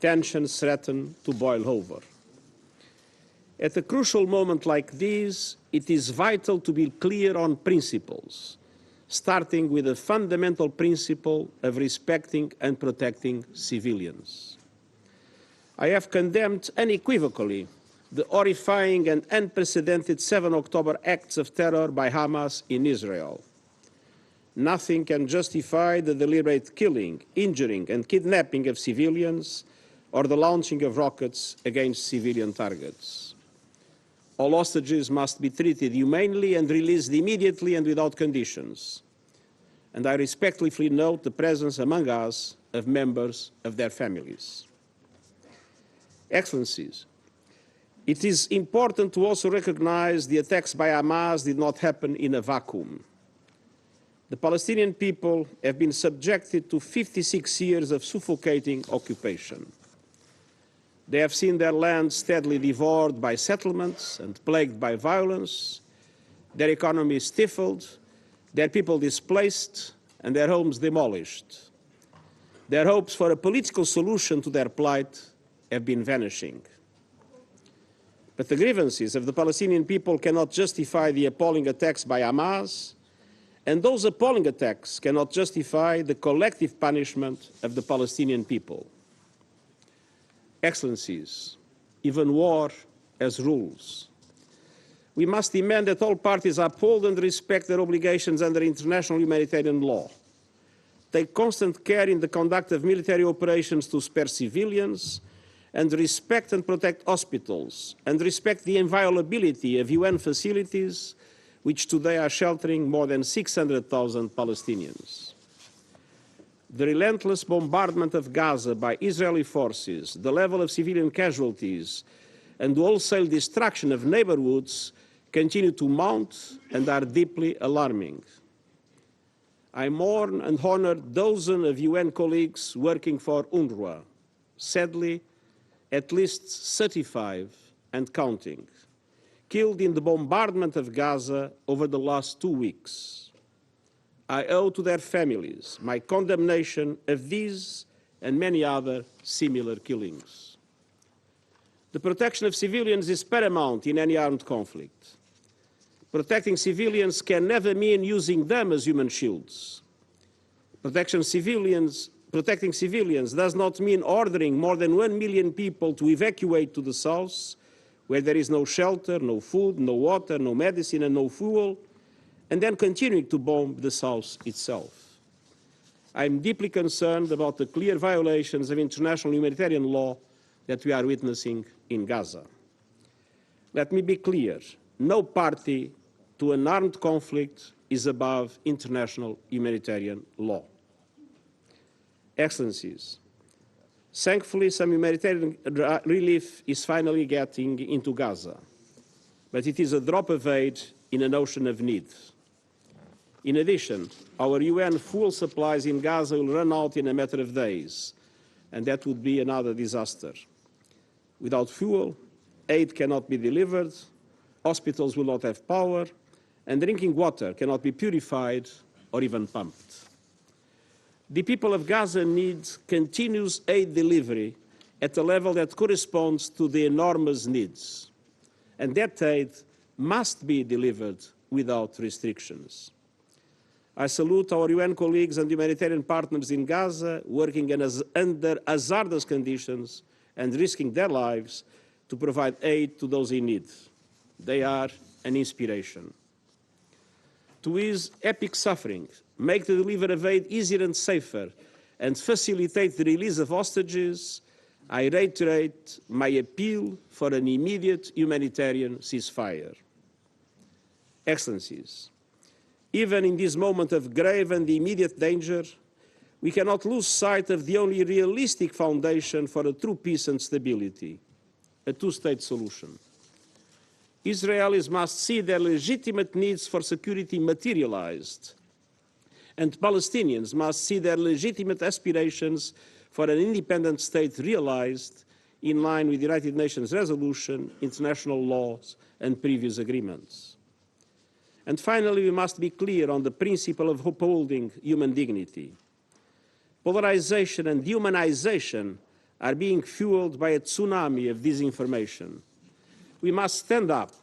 tensions threaten to boil over. At a crucial moment like this, it is vital to be clear on principles, starting with the fundamental principle of respecting and protecting civilians. I have condemned unequivocally the horrifying and unprecedented 7 October acts of terror by Hamas in Israel. Nothing can justify the deliberate killing, injuring and kidnapping of civilians or the launching of rockets against civilian targets. All hostages must be treated humanely and released immediately and without conditions. And I respectfully note the presence among us of members of their families. Excellencies, it is important to also recognize the attacks by Hamas did not happen in a vacuum. The Palestinian people have been subjected to 56 years of suffocating occupation. They have seen their land steadily devoured by settlements and plagued by violence, their economy stifled, their people displaced, and their homes demolished. Their hopes for a political solution to their plight have been vanishing. But the grievances of the Palestinian people cannot justify the appalling attacks by Hamas, and those appalling attacks cannot justify the collective punishment of the Palestinian people. Excellencies, even war has rules. We must demand that all parties uphold and respect their obligations under international humanitarian law, take constant care in the conduct of military operations to spare civilians, and respect and protect hospitals, and respect the inviolability of UN facilities, which today are sheltering more than 600,000 Palestinians. The relentless bombardment of Gaza by Israeli forces, the level of civilian casualties, and the wholesale destruction of neighborhoods continue to mount and are deeply alarming. I mourn and honor dozens of UN colleagues working for UNRWA. Sadly, at least 35 and counting, killed in the bombardment of Gaza over the last 2 weeks. I owe to their families my condemnation of these and many other similar killings. The protection of civilians is paramount in any armed conflict. Protecting civilians can never mean using them as human shields. Protecting civilians does not mean ordering more than 1 million people to evacuate to the south, where there is no shelter, no food, no water, no medicine, and no fuel, and then continuing to bomb the south itself. I am deeply concerned about the clear violations of international humanitarian law that we are witnessing in Gaza. Let me be clear, no party to an armed conflict is above international humanitarian law. Excellencies, thankfully some humanitarian relief is finally getting into Gaza, but it is a drop of aid in an ocean of need. In addition, our UN fuel supplies in Gaza will run out in a matter of days, and that would be another disaster. Without fuel, aid cannot be delivered, hospitals will not have power, and drinking water cannot be purified or even pumped. The people of Gaza need continuous aid delivery at a level that corresponds to the enormous needs, and that aid must be delivered without restrictions. I salute our UN colleagues and humanitarian partners in Gaza working under hazardous conditions and risking their lives to provide aid to those in need. They are an inspiration. To ease epic suffering, make the delivery of aid easier and safer, and facilitate the release of hostages, I reiterate my appeal for an immediate humanitarian ceasefire. Excellencies, even in this moment of grave and immediate danger, we cannot lose sight of the only realistic foundation for a true peace and stability, a two-state solution. Israelis must see their legitimate needs for security materialized, and Palestinians must see their legitimate aspirations for an independent state realized in line with the United Nations resolution, international laws, and previous agreements. And finally, we must be clear on the principle of upholding human dignity. Polarization and dehumanization are being fueled by a tsunami of disinformation. We must stand up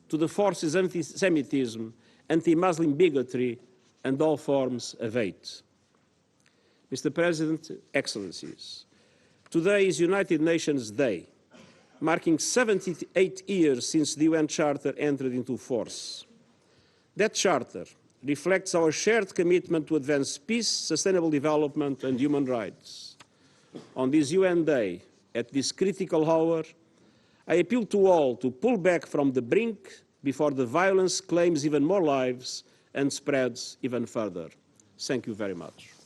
to the forces of anti-Semitism, anti-Muslim bigotry, and all forms of hate. Mr. President, Excellencies, today is United Nations Day, marking 78 years since the UN Charter entered into force. That Charter reflects our shared commitment to advance peace, sustainable development, and human rights. On this UN Day, at this critical hour, I appeal to all to pull back from the brink before the violence claims even more lives and spreads even further. Thank you very much.